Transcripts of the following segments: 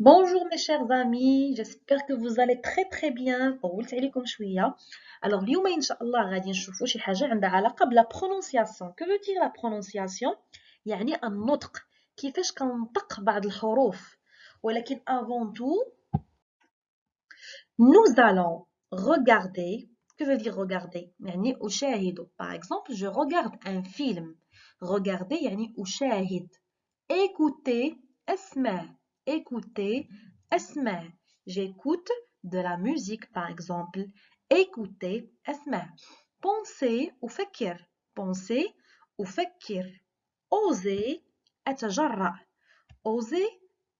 Bonjour mes chers amis, j'espère que vous allez très bien. طولت عليكم شوية. Alors اليوم إن شاء الله غادي نشوفوا شي حاجة عندها علاقة بلا prononciation. Que veut dire la prononciation؟ يعني النطق. كيفاش كنطق بعض الحروف. ولكن avant tout, nous allons regarder. Que veut dire regarder؟ يعني أشاهد. Par exemple, je regarde un film. Regarder يعني أشاهد. Écouter, اسمع. Écouter, اسمع. J'écoute de la musique par exemple. Écouter, اسمع. Penser أفكر. Penser أفكر. Oser, أتجرأ. Oser,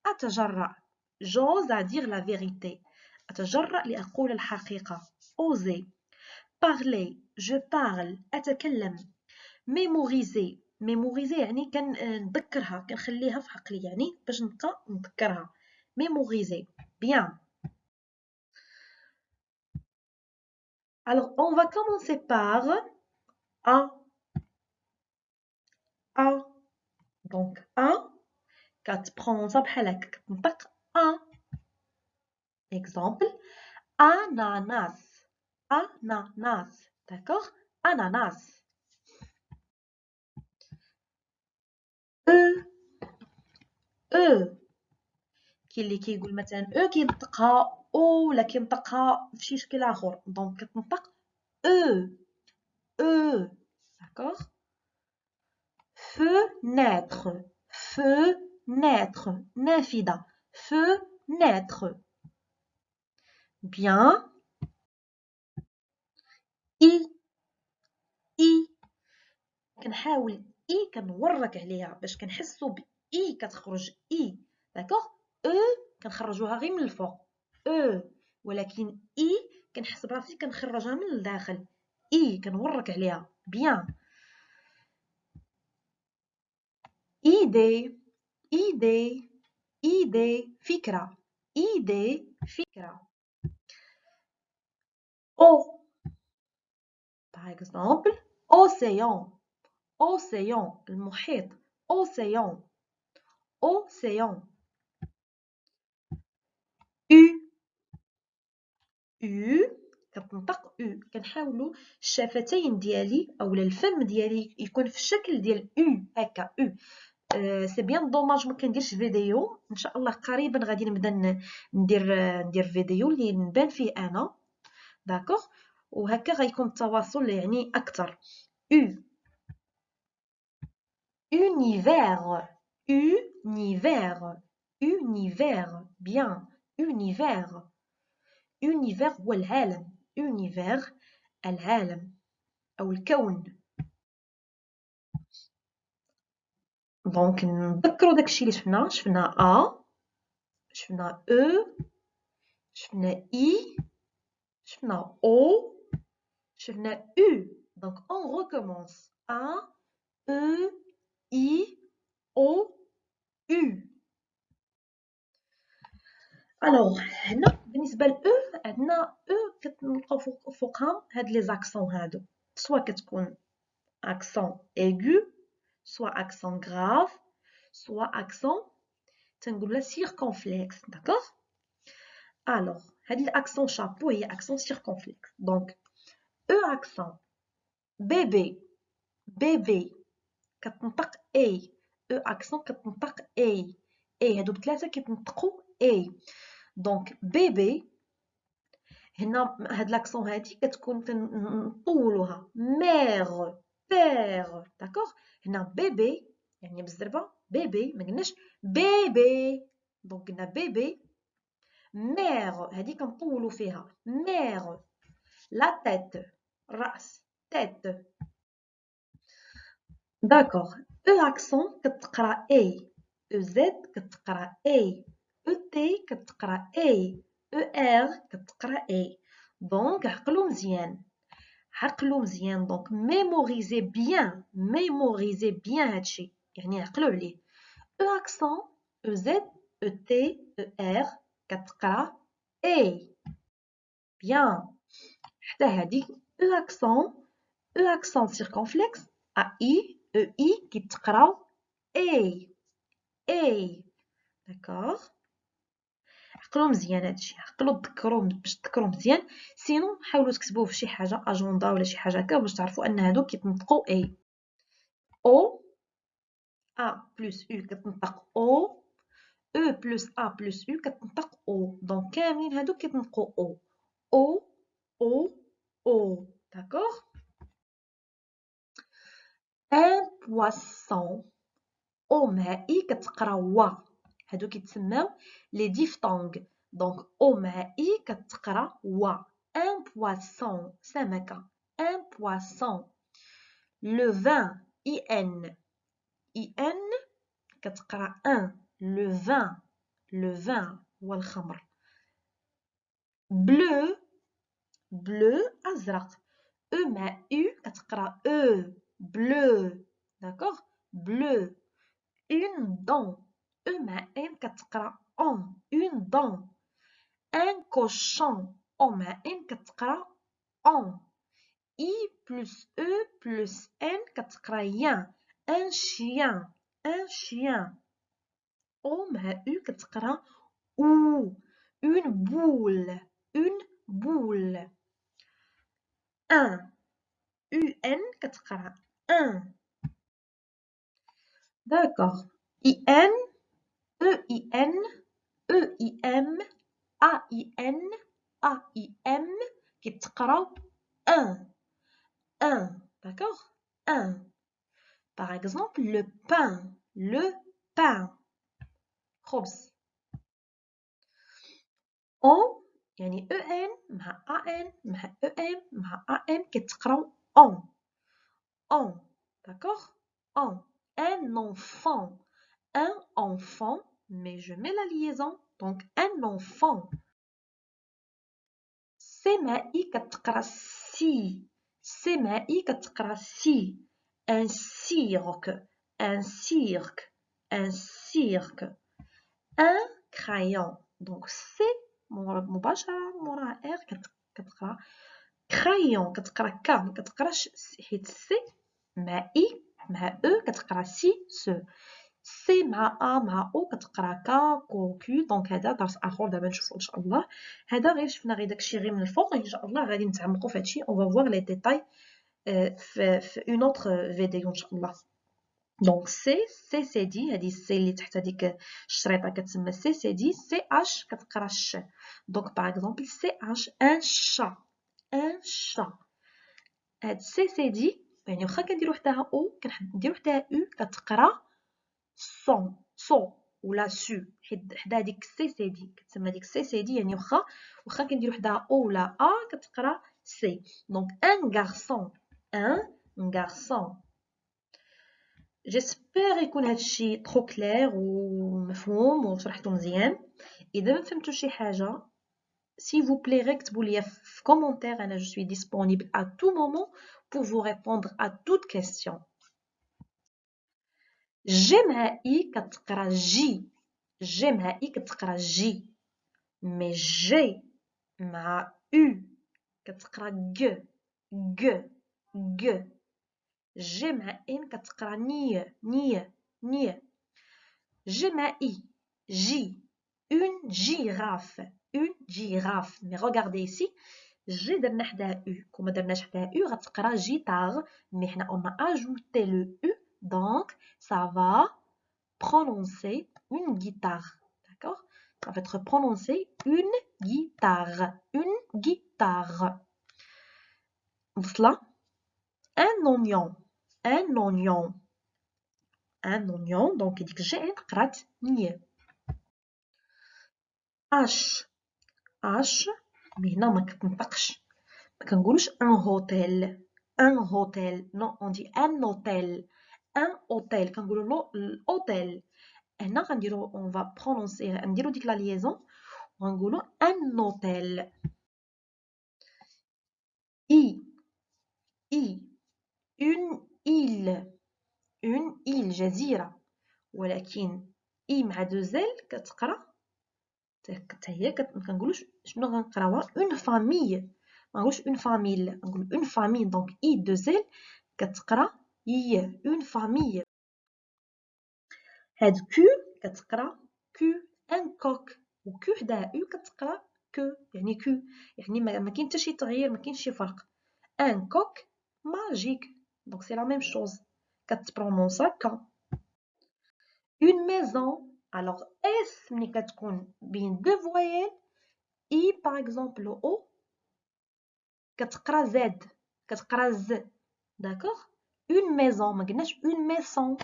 أتجرأ. J'ose à dire la vérité. أتجرأ لأقول الحقيقة. Oser. Parler, je parle. أتكلم. ميموريزي ميموريزي يعني كنتذكرها كنخليها في عقلي يعني باش نبقى نذكرها ميموريزي bien. Alors on va commencer par a a donc a كتبرونونسا بحال هكا كتنطق a exemple ananas ananas d'accord ananas e e كاين اللي كيقول مثلا او كينطقها او ولا كينطقها في شي شكل اخر دونك كتنطق او او d'accord fenêtre fenêtre نافذة fenêtre bien i i كنحاول اي كنورك عليها باش كنحسوا ب اي كتخرج اي داكوغ او كنخرجوها غير من الفوق او ولكن اي كنحس براسي كنخرجها من الداخل اي كنورك عليها بيان ايدي ايدي ايدي فكرة ايدي فكرة او par exemple océan océan المحيط océan océan U U كتنطق U كنحاولوا الشفتين ديالي اولا الفم ديالي يكون في الشكل ديال U هكا U سي بيان دوماج ما كنديرش فيديو ان شاء الله قريبا غادي نبدا ندير فيديو اللي نبان فيه انا داكوغ وهكا غيكون التواصل يعني اكثر U univers univers univers bien univers univers هو العالم univers العالم أو الكون دونك نذكروا داكشي اللي شفنا أ شفنا أو شفنا إي شفنا أو شفنا أو دونك أون ريكومونس أ أو إي أو أو الوغ هنا بالنسبه ل او عندنا او كتلقاو فوقها هاد لي زاكسون هادو سوا كتكون اكسون ايغو سوا اكسون غراف سوا اكسون تنقولها سيركونفلكس داكوغ الوغ هاد الاكسون شابو هي اكسون سيركونفلكس دونك او اكسون بيبي بيبي كتنطق اي او اكسون كتنطق اي اي هادو بثلاثه كيتنطقوا اي دونك بيبي هنا هاد لاكسون هادي كتكون كنطولوها ميغ بيغ داكوغ هنا بيبي يعني بالزربه بيبي ما قلناش بيبي دونك قلنا بيبي ميغ هادي كنطولو فيها ميغ لا تيت الراس تيت داكوغ او اكسون كتقرا اي او زد كتقرا اي او تي كتقرا اي او ار كتقرا اي دونك عقلو مزيان دونك ميموريزي بيان هادشي يعني عقلو عليه او اكسون او زد او تي او ار كتقرا اي بيان حتى هادي او اكسون سيركونفلكس ا اي او اي كيتقراو اي اي داكوغ عقلوا مزيان هادشي، عقلوا تذكروا باش تذكروا مزيان، سينو حاولوا تكتبوه في شي حاجه اجنده ولا شي حاجه هكا باش تعرفوا ان هادو كيتنطقوا اي. او ا بلس او كتنطق او، او بلس ا بلس او كتنطق او، دونك كاملين هادو كيتنطقوا او. او او او داكوغ. ان بواسون او مائي كتقرا و، هادو كيتسماو لي ديفتونغ، دونك او مائي كتقرا و. ان بواسون سمكه، ان بواسون. لو فان اي ان، اي ان كتقرا ان، لو فان، لو فان هو الخمر. بلو، بلو ازرق، او مع او كتقرا او، بلو داكوغ، بلو. une dent، e مع n كتقرا on، une dent. un cochon، o مع n كتقرا on. i plus e plus n كتقرا ين. un chien، un chien. o مع u كتقرا ou. une boule، une boule. un un كتقرا un. d'accord. in، ein، eim، ain، aim كيتقراو un، un. d'accord. un. par exemple le pain، le pain. خبز. on يعني en مع an مع em مع am كيتقراو on، on. d'accord. on. un enfant، un enfant mais je mets la liaison donc un enfant. سمائي كتقرا سي، سمائي كتقرا سي. un cirque، un cirque، un cirque. un crayon donc سي مباشرة موراها ار كتقرا crayon، كتقرا ك ما كتقراش حيت سي مع اي مع او كتقرا سي سو. سي مع ا مع او كتقرا كا كو كو. دونك هذا درس اخر دابا نشوفو ان شاء الله. هذا غير شفنا غير داكشي غير من الفوق، ان شاء الله غادي نتعمقوا في هادشي. اون فوا فوار لي ديتاي في اون اوتر فيديو ان شاء الله. دونك سي سي دي، هذه السي اللي تحت هذيك الشريطه كتسمى سي سي دي. سي اش كتقرا ش، دونك باغ اكزومبل سي اش ان شا، ان شا. هاد سي سي دي يعني واخا كنديرو حداها او كنديرو حداها او كتقرا صون، صو ولا سو، حدا هذيك سي سي دي كتسمى ديك سي سي دي يعني واخا كنديرو حداها او ولا ا كتقرا سي. دونك ان غارسون، ان غارسون. جيسبر يكون هادشي ترو كلير ومفهوم وشرحتو مزيان. اذا ما فهمتو شي حاجه s'il vous plaît اكتبوا لي في كومونتير، انا je suis disponible à tout moment pour vous répondre à toute question. جي مع اي كتقرا جي، جي مع اي كتقرا جي. مي جي مع او كتقرا ج، ج، ج. جي مع ان كتقرا ني، ني، ني. جي مع اي جي، une girafe، une girafe. mais regardez ici جي درنا حداها او، كون درناش حداها او غتقرا جيتار، مي حنا on a ajouté le u donc ça va prononcer une guitare. d'accord. ça va être prononcé une guitare، une guitare. وصلة. un oignon، un oignon، un oignon. donc ديك جي قرات ني. اش، اش مي هنا ما كتنطقش، ما كنقولوش ان هوتيل، ان هوتيل نو اون دي ان اوتيل، ان اوتيل كنقولوا لو الاوتيل. هنا غنديرو اون فا برونونسي نديرو ديك لا ليزون وغنقولوا ان اوتيل. اي، اي اون إيل، اون إيل جزيرة، ولكن اي مع دو زيل كتقرا حتى هي كنقولوش شنو غنقراوها اون فامي، ما نقولش اون فاميل، نقول اون فامي. دونك اي دو زيل كتقرا ي، اون فامي. هاد كو كتقرا كو. ان كوك، و كو حداها او كتقرا كو، يعني كو، يعني ما كاين حتى شي تغيير، ما كاينش شي فرق. ان كوك ماجيك، دونك سي لا ميم شوز، كتبرونونسا كا. اون ميزون، الوغ اس ملي كتكون بين دو فوايل، اي باغ اكزومبل او كتقرا زاد، كتقرا ز، داكوغ. اون ميزون، ما قلناش اون ميسون،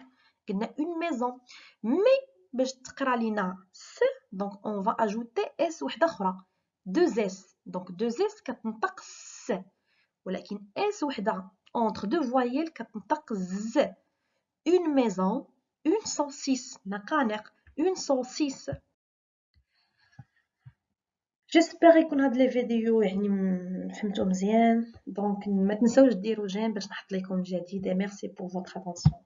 قلنا اون ميزون. مي باش تقرا لينا س، دونك اون فا اجوتي اس وحده اخرى، دو اس، دونك دو اس كتنطق س، ولكن اس وحده اونتر دو فوايل كتنطق ز. اون ميزون، اون 106 نقانق، اون 106. جيسبر يكون هاد لي فيديو يعني فهمتو مزيان. دونك ما تنساوش ديروا جيم باش نحط لكم جديد. ميرسي بور فوتر اتونسيون.